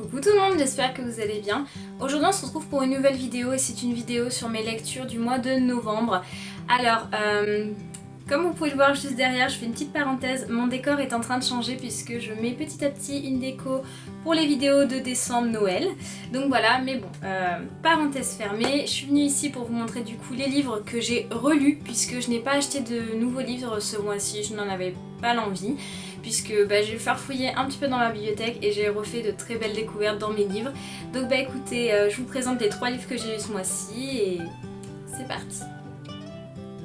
Coucou tout le monde, j'espère que vous allez bien. Aujourd'hui on se retrouve pour une nouvelle vidéo et c'est une vidéo sur mes lectures du mois de novembre. Alors, comme vous pouvez le voir juste derrière, je fais une petite parenthèse, mon décor est en train de changer puisque je mets petit à petit une déco pour les vidéos de décembre Noël. Donc voilà, mais bon, parenthèse fermée, je suis venue ici pour vous montrer du coup les livres que j'ai relus puisque je n'ai pas acheté de nouveaux livres ce mois-ci, je n'en avais pas l'envie. Puisque j'ai farfouillé un petit peu dans ma bibliothèque et j'ai refait de très belles découvertes dans mes livres. Donc écoutez, je vous présente les 3 livres que j'ai lus ce mois-ci et c'est parti.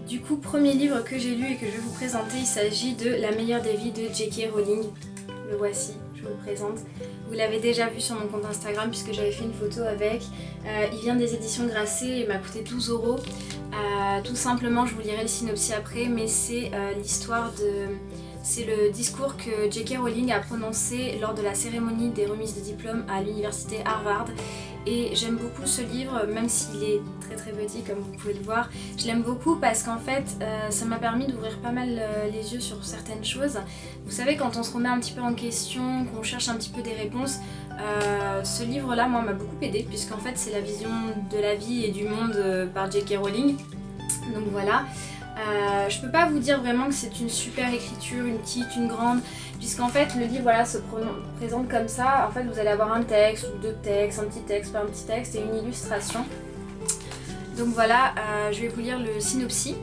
Du coup, premier livre que j'ai lu et que je vais vous présenter, il s'agit de La meilleure des vies de J.K. Rowling. Le voici, je vous le présente. Vous l'avez déjà vu sur mon compte Instagram puisque j'avais fait une photo avec. Il vient des éditions Grasset et m'a coûté 12 €. Tout simplement, je vous lirai le synopsis après, mais c'est l'histoire de... C'est le discours que J.K. Rowling a prononcé lors de la cérémonie des remises de diplôme à l'université Harvard. Et j'aime beaucoup ce livre, même s'il est très petit comme vous pouvez le voir. Je l'aime beaucoup parce qu'en fait, ça m'a permis d'ouvrir pas mal les yeux sur certaines choses. Vous savez, quand on se remet un petit peu en question, qu'on cherche un petit peu des réponses, ce livre-là, moi, m'a beaucoup aidé puisqu'en fait, c'est la vision de la vie et du monde par J.K. Rowling. Donc voilà. Je peux pas vous dire vraiment que c'est une super écriture, une petite, une grande, puisqu'en fait le livre voilà, se présente comme ça. En fait vous allez avoir un texte ou 2 textes, un petit texte, pas un petit texte et une illustration. Donc voilà, je vais vous lire le synopsis.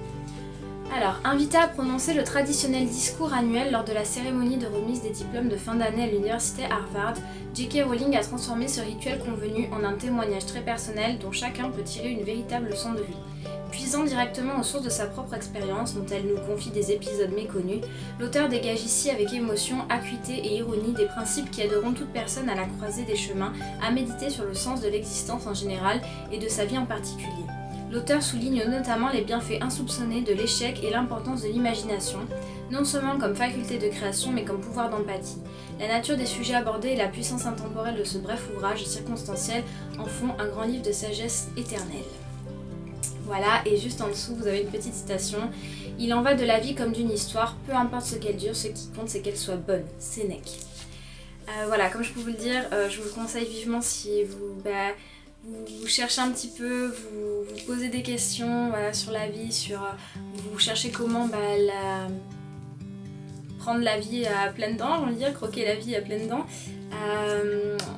Alors, invité à prononcer le traditionnel discours annuel lors de la cérémonie de remise des diplômes de fin d'année à l'université Harvard, J.K. Rowling a transformé ce rituel convenu en un témoignage très personnel dont chacun peut tirer une véritable leçon de vie. Puisant directement aux sources de sa propre expérience, dont elle nous confie des épisodes méconnus, l'auteur dégage ici avec émotion, acuité et ironie des principes qui aideront toute personne à la croisée des chemins à méditer sur le sens de l'existence en général et de sa vie en particulier. L'auteur souligne notamment les bienfaits insoupçonnés de l'échec et l'importance de l'imagination, non seulement comme faculté de création mais comme pouvoir d'empathie. La nature des sujets abordés et la puissance intemporelle de ce bref ouvrage circonstanciel en font un grand livre de sagesse éternelle. Voilà, et juste en dessous, vous avez une petite citation. « Il en va de la vie comme d'une histoire, peu importe ce qu'elle dure, ce qui compte c'est qu'elle soit bonne. » Sénèque. Voilà, comme je peux vous le dire, je vous le conseille vivement si vous cherchez un petit peu, vous posez des questions sur la vie, vous cherchez comment prendre la vie à pleines dents, j'ai envie de dire, croquer la vie à pleines dents.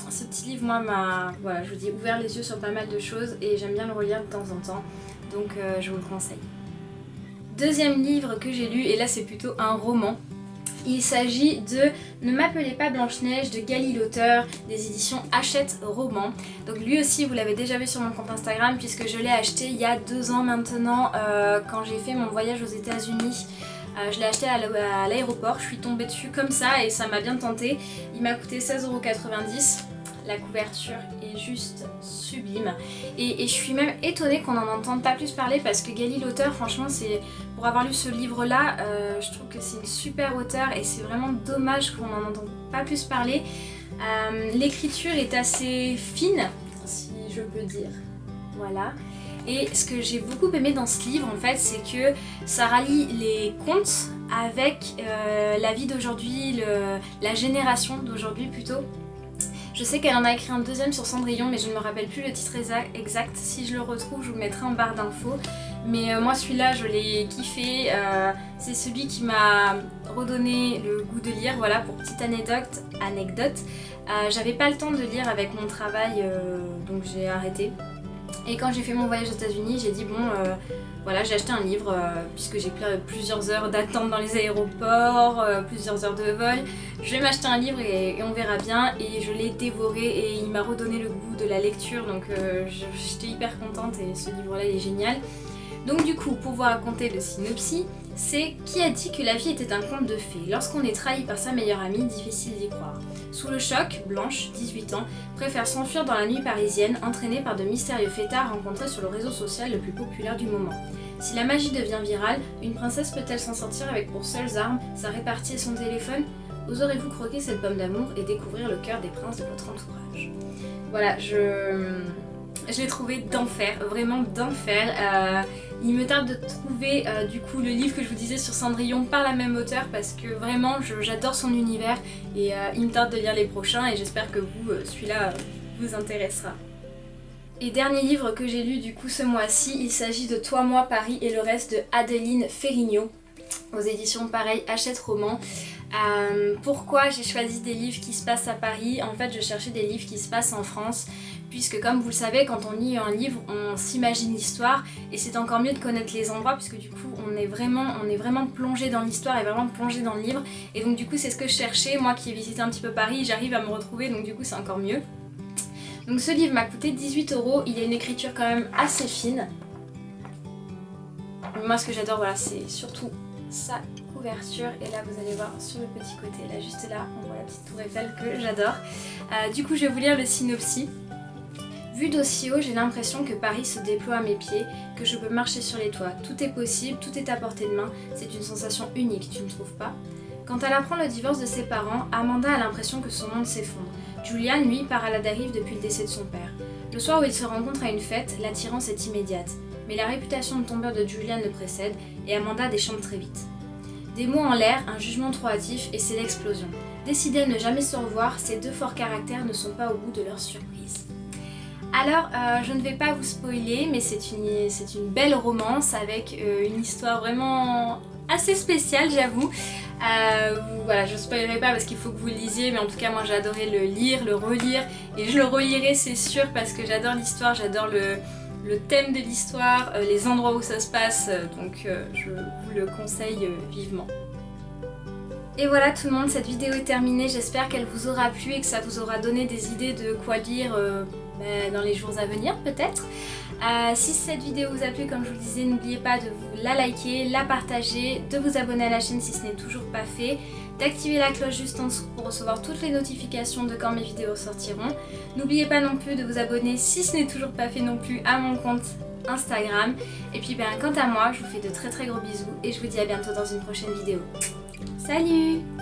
Ce petit livre, moi, m'a, voilà, je vous dis, ouvert les yeux sur pas mal de choses et j'aime bien le relire de temps en temps, donc je vous le conseille. Deuxième livre que j'ai lu, et là c'est plutôt un roman. Il s'agit de Ne m'appelez pas Blanche-Neige de Gali l'auteur des éditions Hachette Roman. Donc lui aussi vous l'avez déjà vu sur mon compte Instagram puisque je l'ai acheté il y a 2 ans maintenant quand j'ai fait mon voyage aux États-Unis. Je l'ai acheté à l'aéroport, je suis tombée dessus comme ça et ça m'a bien tenté. Il m'a coûté 16,90 €. La couverture est juste sublime et je suis même étonnée qu'on n'en entende pas plus parler parce que Gali l'auteur, franchement, c'est pour avoir lu ce livre là, je trouve que c'est une super auteure et c'est vraiment dommage qu'on n'en entende pas plus parler. L'écriture est assez fine, si je peux dire, voilà. Et ce que j'ai beaucoup aimé dans ce livre en fait, c'est que ça rallie les contes avec la vie d'aujourd'hui, la génération d'aujourd'hui plutôt. Je sais qu'elle en a écrit un deuxième sur Cendrillon, mais je ne me rappelle plus le titre exact. Si je le retrouve, je vous le mettrai en barre d'infos. Mais moi, celui-là, je l'ai kiffé. C'est celui qui m'a redonné le goût de lire. Voilà, pour petite anecdote. J'avais pas le temps de lire avec mon travail, donc j'ai arrêté. Et quand j'ai fait mon voyage aux États-Unis, j'ai dit bon, voilà, j'ai acheté un livre puisque j'ai plusieurs heures d'attente dans les aéroports, plusieurs heures de vol. Je vais m'acheter un livre et on verra bien. Et je l'ai dévoré et il m'a redonné le goût de la lecture, donc j'étais hyper contente et ce livre-là il est génial. Donc du coup, pour vous raconter le synopsis, c'est qui a dit que la vie était un conte de fées. Lorsqu'on est trahi par sa meilleure amie, difficile d'y croire. Sous le choc, Blanche, 18 ans, préfère s'enfuir dans la nuit parisienne, entraînée par de mystérieux fêtards rencontrés sur le réseau social le plus populaire du moment. Si la magie devient virale, une princesse peut-elle s'en sortir avec pour seules armes sa répartie et son téléphone? Oserez-vous croquer cette pomme d'amour et découvrir le cœur des princes de votre entourage? Voilà, je l'ai trouvé d'enfer, vraiment d'enfer. Il me tarde de trouver du coup le livre que je vous disais sur Cendrillon par la même auteure parce que vraiment j'adore son univers et il me tarde de lire les prochains et j'espère que vous, celui-là vous intéressera. Et dernier livre que j'ai lu du coup ce mois-ci, il s'agit de Toi, moi, Paris et le reste de Adeline Ferrigno aux éditions pareil Hachette Roman. Pourquoi j'ai choisi des livres qui se passent à Paris? En fait, je cherchais des livres qui se passent en France, puisque comme vous le savez, quand on lit un livre, on s'imagine l'histoire, et c'est encore mieux de connaître les endroits, puisque du coup, on est vraiment plongé dans l'histoire et vraiment plongé dans le livre. Et donc du coup, c'est ce que je cherchais, moi qui ai visité un petit peu Paris, j'arrive à me retrouver, donc du coup, c'est encore mieux. Donc ce livre m'a coûté 18 €, il a une écriture quand même assez fine. Moi, ce que j'adore, voilà, c'est surtout sa couverture, et là vous allez voir sur le petit côté, là juste là on voit la petite tour Eiffel que j'adore. Du coup je vais vous lire le synopsis. Vu d'aussi haut, j'ai l'impression que Paris se déploie à mes pieds, que je peux marcher sur les toits. Tout est possible, tout est à portée de main, c'est une sensation unique, tu ne trouves pas? Quand elle apprend le divorce de ses parents, Amanda a l'impression que son monde s'effondre. Julian, lui, part à la dérive depuis le décès de son père. Le soir où ils se rencontrent à une fête, l'attirance est immédiate. Mais la réputation de tombeur de Julian le précède et Amanda déchante très vite. Des mots en l'air, un jugement trop hâtif et c'est l'explosion. Décidés à ne jamais se revoir, ces deux forts caractères ne sont pas au bout de leur surprise. Alors, je ne vais pas vous spoiler, mais c'est une belle romance avec une histoire vraiment assez spéciale, j'avoue. Voilà, je ne spoilerai pas parce qu'il faut que vous le lisiez, mais en tout cas moi j'ai adoré le lire, le relire, et je le relirai c'est sûr parce que j'adore l'histoire, j'adore le thème de l'histoire, les endroits où ça se passe, donc je vous le conseille vivement. Et voilà tout le monde, cette vidéo est terminée, j'espère qu'elle vous aura plu et que ça vous aura donné des idées de quoi lire dans les jours à venir peut-être. Si cette vidéo vous a plu, comme je vous le disais, n'oubliez pas de vous la liker, la partager, de vous abonner à la chaîne si ce n'est toujours pas fait, d'activer la cloche juste en dessous pour recevoir toutes les notifications de quand mes vidéos sortiront. N'oubliez pas non plus de vous abonner si ce n'est toujours pas fait non plus à mon compte Instagram. Et puis quant à moi, je vous fais de très gros bisous et je vous dis à bientôt dans une prochaine vidéo. Salut!